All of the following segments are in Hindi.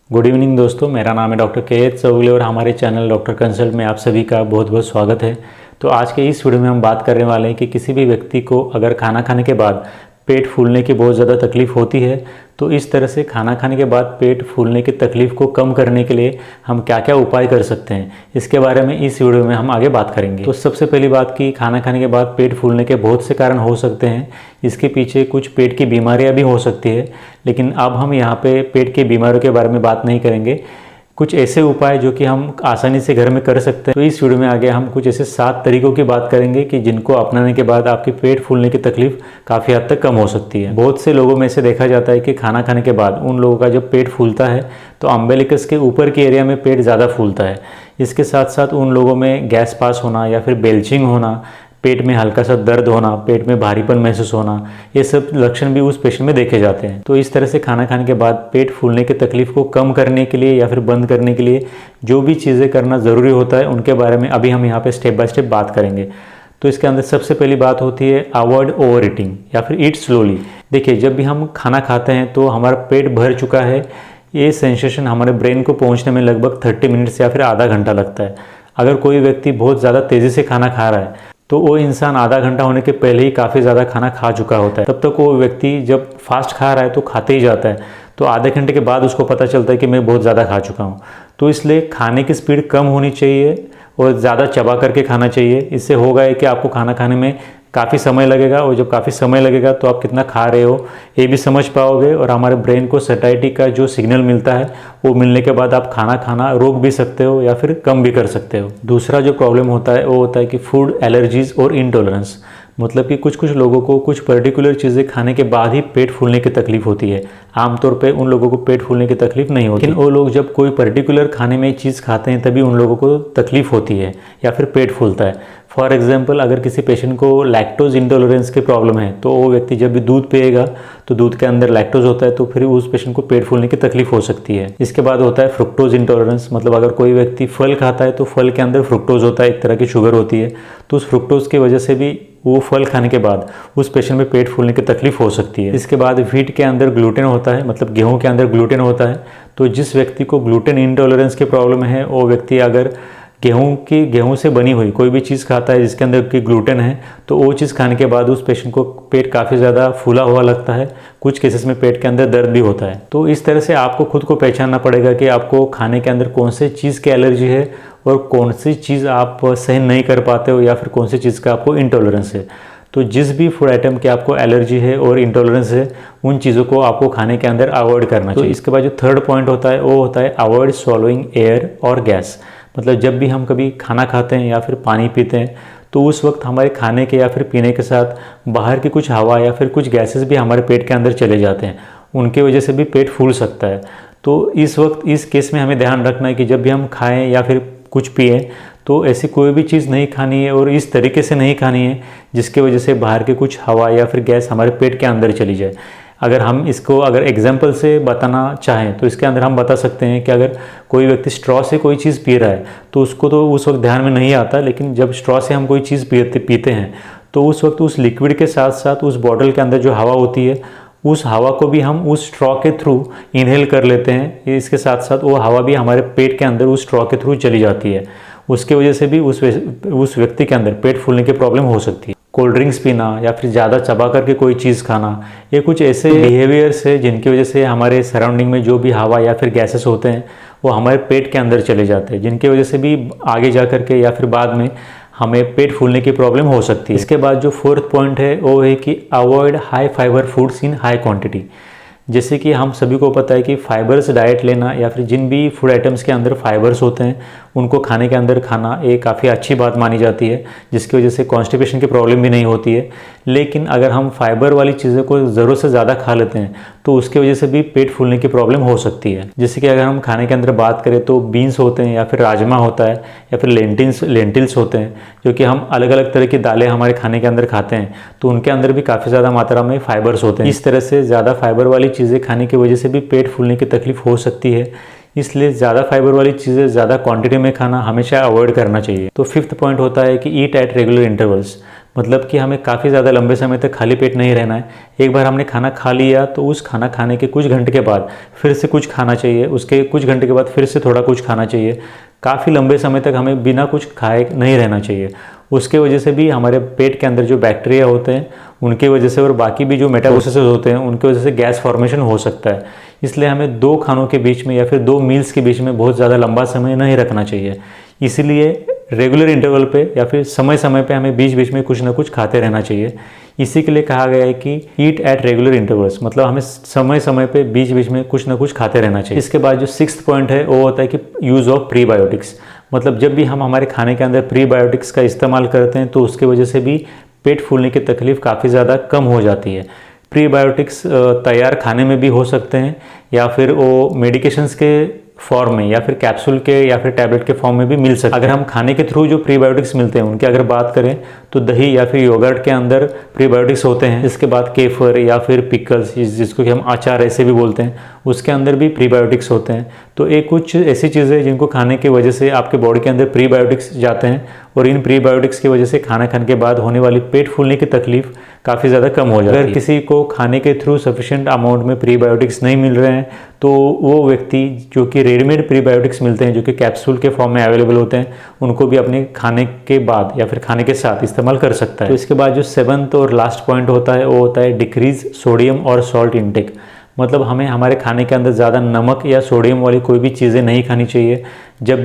गुड इवनिंग दोस्तों, मेरा नाम है डॉक्टर के चौगले और हमारे चैनल डॉक्टर कंसल्ट में आप सभी का बहुत बहुत स्वागत है। तो आज के इस वीडियो में हम बात करने वाले हैं कि किसी भी व्यक्ति को अगर खाना खाने के बाद पेट फूलने की बहुत ज़्यादा तकलीफ़ होती है तो इस तरह से खाना खाने के बाद पेट फूलने की तकलीफ़ को कम करने के लिए हम क्या क्या उपाय कर सकते हैं, इसके बारे में इस वीडियो में हम आगे बात करेंगे। तो सबसे पहली बात कि खाना खाने के बाद पेट फूलने के बहुत से कारण हो सकते हैं। इसके पीछे कुछ पेट की बीमारियां भी हो सकती है, लेकिन अब हम यहाँ पे पेट की बीमारियों के बारे में बात नहीं करेंगे। कुछ ऐसे उपाय जो कि हम आसानी से घर में कर सकते हैं। तो इस वीडियो में आगे हम कुछ ऐसे 7 तरीकों की बात करेंगे कि जिनको अपनाने के बाद आपकी पेट फूलने की तकलीफ काफ़ी हद तक कम हो सकती है। बहुत से लोगों में से देखा जाता है कि खाना खाने के बाद उन लोगों का जब पेट फूलता है तो अम्बिलिकस के ऊपर के एरिया में पेट ज़्यादा फूलता है। इसके साथ साथ उन लोगों में गैस पास होना या फिर बेल्चिंग होना, पेट में हल्का सा दर्द होना, पेट में भारीपन महसूस होना, ये सब लक्षण भी उस पेशेंट में देखे जाते हैं। तो इस तरह से खाना खाने के बाद पेट फूलने की तकलीफ को कम करने के लिए या फिर बंद करने के लिए जो भी चीज़ें करना ज़रूरी होता है उनके बारे में अभी हम यहाँ पे स्टेप बाय स्टेप बात करेंगे। तो इसके अंदर सबसे पहली बात होती है अवॉइड ओवर ईटिंग या फिर ईट स्लोली। देखिए, जब भी हम खाना खाते हैं तो हमारा पेट भर चुका है, ये सेंसेशन हमारे ब्रेन को पहुँचने में लगभग 30 मिनट्स या फिर आधा घंटा लगता है। अगर कोई व्यक्ति बहुत ज़्यादा तेज़ी से खाना खा रहा है तो वो इंसान आधा घंटा होने के पहले ही काफ़ी ज़्यादा खाना खा चुका होता है। तब तक वो व्यक्ति जब फास्ट खा रहा है तो खाते ही जाता है, तो आधे घंटे के बाद उसको पता चलता है कि मैं बहुत ज़्यादा खा चुका हूँ। तो इसलिए खाने की स्पीड कम होनी चाहिए और ज़्यादा चबा करके खाना चाहिए। इससे होगा है कि आपको खाना खाने में काफ़ी समय लगेगा, और जब काफ़ी समय लगेगा तो आप कितना खा रहे हो ये भी समझ पाओगे, और हमारे ब्रेन को सैटिस्फैक्शन का जो सिग्नल मिलता है वो मिलने के बाद आप खाना खाना रोक भी सकते हो या फिर कम भी कर सकते हो। दूसरा जो प्रॉब्लम होता है वो होता है कि फूड एलर्जीज और इंटॉलरेंस। मतलब कि कुछ लोगों को कुछ पर्टिकुलर चीज़ें खाने के बाद ही पेट फूलने की तकलीफ होती है। आमतौर पे उन लोगों को पेट फूलने की तकलीफ नहीं होती, लेकिन वो लोग जब कोई पर्टिकुलर खाने में चीज़ खाते हैं तभी उन लोगों को तकलीफ होती है या फिर पेट फूलता है। फॉर एग्जाम्पल, अगर किसी पेशेंट को लैक्टोज इंटॉलरेंस की प्रॉब्लम है तो वो व्यक्ति जब भी दूध पिएगा तो दूध के अंदर लैक्टोज होता है, तो फिर उस पेशेंट को पेट फूलने की तकलीफ हो सकती है। इसके बाद होता है फ्रुक्टोज इंटॉलरेंस। मतलब अगर कोई व्यक्ति फल खाता है तो फल के अंदर फ्रुक्टोज होता है, एक तरह की शुगर होती है, तो उस फ्रुक्टोज की वजह से भी वो फल खाने के बाद उस पेशेंट में पेट फूलने की तकलीफ हो सकती है। इसके बाद व्हीट के अंदर ग्लूटेन होता है, मतलब गेहूं के अंदर ग्लूटेन होता है। तो जिस व्यक्ति को ग्लूटेन इंटॉलरेंस की प्रॉब्लम है वो व्यक्ति अगर गेहूं से बनी हुई कोई भी चीज़ खाता है जिसके अंदर की ग्लूटेन है तो वो चीज़ खाने के बाद उस पेशेंट को पेट काफ़ी ज़्यादा फूला हुआ लगता है। कुछ केसेस में पेट के अंदर दर्द भी होता है। तो इस तरह से आपको खुद को पहचानना पड़ेगा कि आपको खाने के अंदर कौन सी चीज़ की एलर्जी है और कौन सी चीज़ आप सहन नहीं कर पाते हो या फिर कौन सी चीज़ का आपको इंटॉलरेंस है। तो जिस भी फूड आइटम की आपको एलर्जी है और इंटॉलरेंस है उन चीज़ों को आपको खाने के अंदर अवॉइड करना चाहिए। तो इसके बाद जो थर्ड पॉइंट होता है वो होता है अवॉइड स्वॉलोइंग एयर और गैस। मतलब जब भी हम कभी खाना खाते हैं या फिर पानी पीते हैं तो उस वक्त हमारे खाने के या फिर पीने के साथ बाहर की कुछ हवा या फिर कुछ गैसेस भी हमारे पेट के अंदर चले जाते हैं, उनकी वजह से भी पेट फूल सकता है। तो इस वक्त इस केस में हमें ध्यान रखना है कि जब भी हम खाएं या फिर कुछ पिए तो ऐसी कोई भी चीज़ नहीं खानी है और इस तरीके से नहीं खानी है जिसकी वजह से बाहर के कुछ हवा या फिर गैस हमारे पेट के अंदर चली जाए। अगर एग्जाम्पल से बताना चाहें तो इसके अंदर हम बता सकते हैं कि अगर कोई व्यक्ति स्ट्रॉ से कोई चीज़ पी रहा है तो उसको तो उस वक्त ध्यान में नहीं आता, लेकिन जब स्ट्रॉ से हम कोई चीज़ पीते हैं तो उस वक्त उस लिक्विड के साथ साथ उस बॉटल के अंदर जो हवा होती है उस हवा को भी हम उस स्ट्रॉ के थ्रू इनहेल कर लेते हैं। इसके साथ साथ वो हवा भी हमारे पेट के अंदर उस स्ट्रॉ के थ्रू चली जाती है। उसकी वजह से भी उस व्यक्ति के अंदर पेट फूलने की प्रॉब्लम हो सकती है। कोल्ड ड्रिंक्स पीना या फिर ज़्यादा चबा करके कोई चीज़ खाना, ये कुछ ऐसे बिहेवियर्स है जिनकी वजह से हमारे सराउंडिंग में जो भी हवा या फिर गैसेस होते हैं वो हमारे पेट के अंदर चले जाते हैं, जिनकी वजह से भी आगे जा कर के या फिर बाद में हमें पेट फूलने की प्रॉब्लम हो सकती है। इसके बाद जो फोर्थ पॉइंट है वो है कि अवॉइड हाई फाइबर फूड्स इन हाई क्वांटिटी। जैसे कि हम सभी को पता है कि फाइबर्स डाइट लेना या फिर जिन भी फूड आइटम्स के अंदर फाइबर्स होते हैं उनको खाने के अंदर खाना ये काफ़ी अच्छी बात मानी जाती है, जिसकी वजह से कॉन्स्टिपेशन की प्रॉब्लम भी नहीं होती है। लेकिन अगर हम फाइबर वाली चीज़ों को ज़रूरत से ज़्यादा खा लेते हैं तो उसकी वजह से भी पेट फूलने की प्रॉब्लम हो सकती है। जैसे कि अगर हम खाने के अंदर बात करें तो बीन्स होते हैं या फिर राजमा होता है या फिर लेंटिल्स होते हैं, जो कि हम अलग अलग तरह की दालें हमारे खाने के अंदर खाते हैं, तो उनके अंदर भी काफ़ी ज़्यादा मात्रा में फाइबर्स होते हैं। इस तरह से ज़्यादा फाइबर वाली चीज़ें खाने की वजह से भी पेट फूलने की तकलीफ हो सकती है। इसलिए ज़्यादा फाइबर वाली चीज़ें ज़्यादा क्वांटिटी में खाना हमेशा अवॉइड करना चाहिए। तो फिफ्थ पॉइंट होता है कि ईट एट रेगुलर इंटरवल्स। मतलब कि हमें काफ़ी ज़्यादा लंबे समय तक खाली पेट नहीं रहना है। एक बार हमने खाना खा लिया तो उस खाना खाने के कुछ घंटे के बाद फिर से कुछ खाना चाहिए, उसके कुछ घंटे के बाद फिर से थोड़ा कुछ खाना चाहिए। काफ़ी लंबे समय तक हमें बिना कुछ खाए नहीं रहना चाहिए। उसके वजह से भी हमारे पेट के अंदर जो बैक्टीरिया होते हैं उनके वजह से और बाकी भी जो मेटाबॉलिसिस होते हैं उनके वजह से गैस फॉर्मेशन हो सकता है। इसलिए हमें 2 खानों के बीच में या फिर 2 मील्स के बीच में बहुत ज़्यादा लंबा समय नहीं रखना चाहिए। इसीलिए रेगुलर इंटरवल पे या फिर समय समय पे हमें बीच बीच में कुछ ना कुछ खाते रहना चाहिए। इसी के लिए कहा गया है कि ईट एट रेगुलर इंटरवल्स, मतलब हमें समय समय पे बीच बीच में कुछ ना कुछ खाते रहना चाहिए। इसके बाद जो 6th पॉइंट है वो होता है कि यूज़ ऑफ प्रीबायोटिक्स। मतलब जब भी हम हमारे खाने के अंदर प्रीबायोटिक्स का इस्तेमाल करते हैं तो उसके वजह से भी पेट फूलने की तकलीफ काफ़ी ज़्यादा कम हो जाती है। प्रीबायोटिक्स तैयार खाने में भी हो सकते हैं या फिर वो मेडिकेशंस के फॉर्म में या फिर कैप्सूल के या फिर टैबलेट के फॉर्म में भी मिल सकते हैं। अगर हम खाने के थ्रू जो प्रीबायोटिक्स मिलते हैं उनकी अगर बात करें तो दही या फिर योगर्ट के अंदर प्रीबायोटिक्स होते हैं। इसके बाद केफर या फिर पिकल्स, जिसको कि हम अचार ऐसे भी बोलते हैं, उसके अंदर भी प्रीबायोटिक्स होते हैं। तो एक कुछ ऐसी चीज़ें जिनको खाने की वजह से आपके बॉडी के अंदर प्रीबायोटिक्स जाते हैं और इन प्रीबायोटिक्स की वजह से खाना खाने के बाद होने वाली पेट फूलने की तकलीफ काफ़ी ज़्यादा कम हो जाती है। अगर किसी को खाने के थ्रू सफिशिएंट अमाउंट में प्रीबायोटिक्स नहीं मिल रहे हैं तो वो व्यक्ति जो कि रेडीमेड प्रीबायोटिक्स मिलते हैं जो कि कैप्सूल के फॉर्म में अवेलेबल होते हैं उनको भी अपने खाने के बाद या फिर खाने के साथ इस्तेमाल कर सकता है। तो इसके बाद जो 7th और लास्ट पॉइंट होता है वो होता है डिक्रीज सोडियम और सॉल्ट इनटेक। मतलब हमें हमारे खाने के अंदर ज़्यादा नमक या सोडियम वाली कोई भी चीज़ें नहीं खानी चाहिए। जब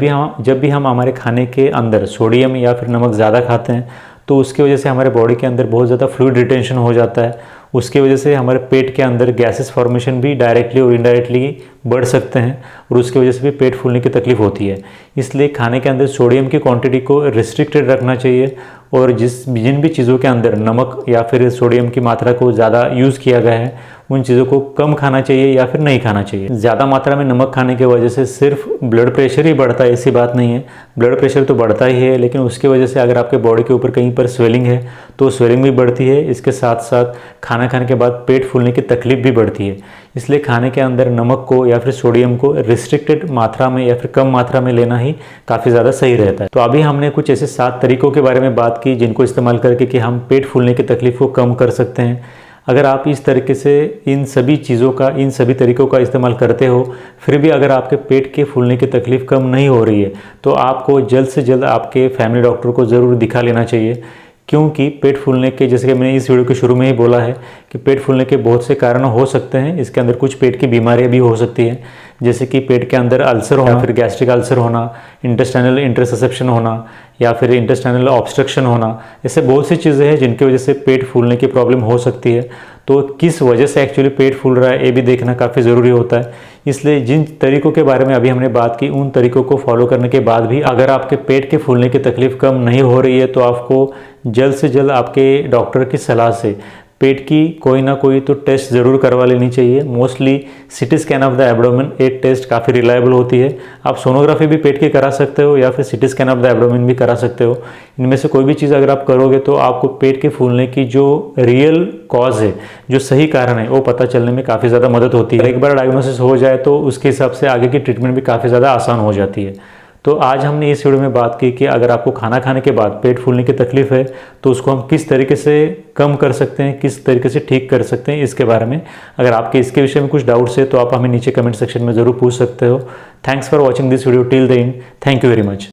भी हम हमारे खाने के अंदर सोडियम या फिर नमक ज़्यादा खाते हैं तो उसकी वजह से हमारे बॉडी के अंदर बहुत ज़्यादा फ्लूइड रिटेंशन हो जाता है। उसकी वजह से हमारे पेट के अंदर गैसेस फॉर्मेशन भी डायरेक्टली और इनडायरेक्टली बढ़ सकते हैं और उसकी वजह से भी पेट फूलने की तकलीफ होती है। इसलिए खाने के अंदर सोडियम की क्वांटिटी को रिस्ट्रिक्टेड रखना चाहिए और जिन भी चीज़ों के अंदर नमक या फिर सोडियम की मात्रा को ज़्यादा यूज़ किया गया है उन चीज़ों को कम खाना चाहिए या फिर नहीं खाना चाहिए। ज़्यादा मात्रा में नमक खाने की वजह से सिर्फ ब्लड प्रेशर ही बढ़ता है ऐसी बात नहीं है। ब्लड प्रेशर तो बढ़ता ही है लेकिन उसकी वजह से अगर आपके बॉडी के ऊपर कहीं पर स्वेलिंग है तो स्वेलिंग भी बढ़ती है। इसके साथ साथ खाना खाने के बाद पेट फूलने की तकलीफ भी बढ़ती है। इसलिए खाने के अंदर नमक को या फिर सोडियम को रिस्ट्रिक्टेड मात्रा में या फिर कम मात्रा में लेना ही काफ़ी ज़्यादा सही रहता है। तो अभी हमने कुछ ऐसे 7 तरीकों के बारे में बात की जिनको इस्तेमाल करके कि हम पेट फूलने की तकलीफ को कम कर सकते हैं। अगर आप इस तरीके से इन सभी तरीकों का इस्तेमाल करते हो फिर भी अगर आपके पेट के फूलने की तकलीफ कम नहीं हो रही है तो आपको जल्द से जल्द आपके फैमिली डॉक्टर को ज़रूर दिखा लेना चाहिए। क्योंकि पेट फूलने के, जैसे कि मैंने इस वीडियो के शुरू में ही बोला है कि पेट फूलने के बहुत से कारण हो सकते हैं। इसके अंदर कुछ पेट की बीमारियां भी हो सकती हैं जैसे कि पेट के अंदर अल्सर होना, फिर गैस्ट्रिक अल्सर होना, इंटेस्टाइनल इंटरसेप्शन होना या फिर इंटेस्टाइनल ऑब्स्ट्रक्शन होना। ऐसे बहुत सी चीज़ें हैं जिनकी वजह से पेट फूलने की प्रॉब्लम हो सकती है। तो किस वजह से एक्चुअली पेट फूल रहा है ये भी देखना काफ़ी ज़रूरी होता है। इसलिए जिन तरीकों के बारे में अभी हमने बात की उन तरीकों को फॉलो करने के बाद भी अगर आपके पेट के फूलने की तकलीफ कम नहीं हो रही है तो आपको जल्द से जल्द आपके डॉक्टर की सलाह से पेट की कोई ना कोई तो टेस्ट ज़रूर करवा लेनी चाहिए। Mostly CT scan of the abdomen एक टेस्ट काफ़ी रिलायबल होती है। आप सोनोग्राफी भी पेट की करा सकते हो या फिर CT scan of the abdomen भी करा सकते हो। इनमें से कोई भी चीज़ अगर आप करोगे तो आपको पेट के फूलने की जो रियल कॉज है, जो सही कारण है, वो पता चलने में काफ़ी ज़्यादा मदद होती है। एक बार डायग्नोसिस हो जाए तो उसके हिसाब से आगे की ट्रीटमेंट भी काफ़ी ज़्यादा आसान हो जाती है। तो आज हमने इस वीडियो में बात की कि अगर आपको खाना खाने के बाद पेट फूलने की तकलीफ है तो उसको हम किस तरीके से कम कर सकते हैं, किस तरीके से ठीक कर सकते हैं, इसके बारे में अगर आपके इसके विषय में कुछ डाउट्स है तो आप हमें नीचे कमेंट सेक्शन में ज़रूर पूछ सकते हो। Thanks for watching this video till the end. Thank you very much.